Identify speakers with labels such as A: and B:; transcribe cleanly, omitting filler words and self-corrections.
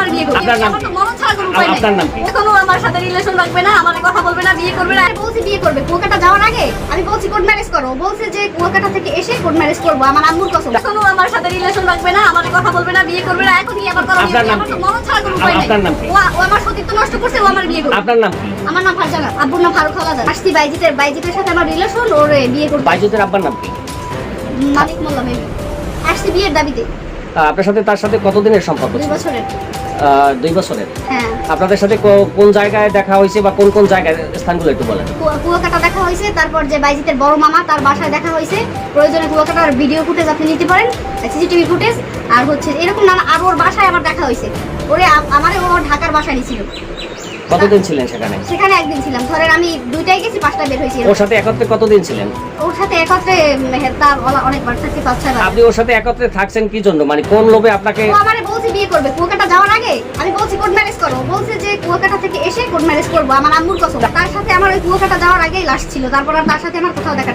A: আমার বিয়ে করবে। আমার তো মরণ ছাড়া কোনো উপায় নাই। এখনো আমার সাথে রিলেশন রাখবে না, আমার কথা বলবে না, বিয়ে করবে না। আমি বলছি বিয়ে করবে, কুয়াকাটা যাওয়ার আগে আমি বলছি কোর্ট ম্যারেজ করো। বলছে যে কুয়াকাটা থেকে এসে কোর্ট ম্যারেজ করবো, আমার আম্মুর কসম। এখনো আমার সাথে রিলেশন রাখবে না, আমার কথা বলবে না, বিয়ে করবে না। এখন কি আবার করো? আমার তো মরণ ছাড়া কোনো উপায় নাই। ও আমার সতীত্ব নষ্ট করছে, ও আমার বিয়ে করবে।
B: আপনার নাম কি?
A: আমার নাম ফারজানা, আব্বুর নাম ফারুক হাওলাদার। আসছি বাইজিতের সাথে আমার রিলেশন, ওর বিয়ে করবে।
B: বাইজিতের আব্বার নাম কি?
A: মালিক মোল্লা মেবি। আসছি বিয়ের দাবিতে।
B: আপনার সাথে তার সাথে কতদিনের সম্পর্ক
A: 2
B: ছিল?
A: বছরের।
B: 2 বছরের।
A: হ্যাঁ।
B: আপনাদের সাথে কোন জায়গায় দেখা হয়েছে বা কোন কোন জায়গায় স্থানগুলো একটু বলেন।
A: কুয়াকাটা দেখা হয়েছে, তারপর যে বাইজিতের বড় মামা তার বাসায় দেখা হয়েছে। প্রয়োজনে কুয়াকাটার ভিডিও ফুটেজ আপনি নিতে পারেন, সিসিটিভি ফুটেজ। আর হচ্ছে এরকম না, আর ওর বাসায় আমার দেখা হয়েছে। আমারে ও ঢাকার বাসায় নিয়েছিল।
B: কতদিন ছিলেন সেখানে?
A: সেখানে একদিন ছিলাম। ধরেন আমি 2টায় গেছি, 5টা বের হয়েছি।
B: ওর সাথে একত্রে কতদিন ছিলেন?
A: ওর সাথে একত্রে তার অনেকবার থাকতে 5-6 বার।
B: আপনি ওর সাথে একত্রে থাকছেন কি জন্য? মানে কোন লোভে আপনাকে?
A: ও আমারে বলছে বিয়ে করবে, কুয়াকাটা যাওয়ার আগে আমি বলছি কোর্ট ম্যারেজ করো। বলছে যে কুয়াকাটা থেকে এসে কোর্ট ম্যারেজ করবো, আমার আম্মুর কসম। তার সাথে আমার ওই কুয়াকাটা যাওয়ার আগেই লাশ ছিল, তারপর আর তার সাথে আমার কোথাও দেখা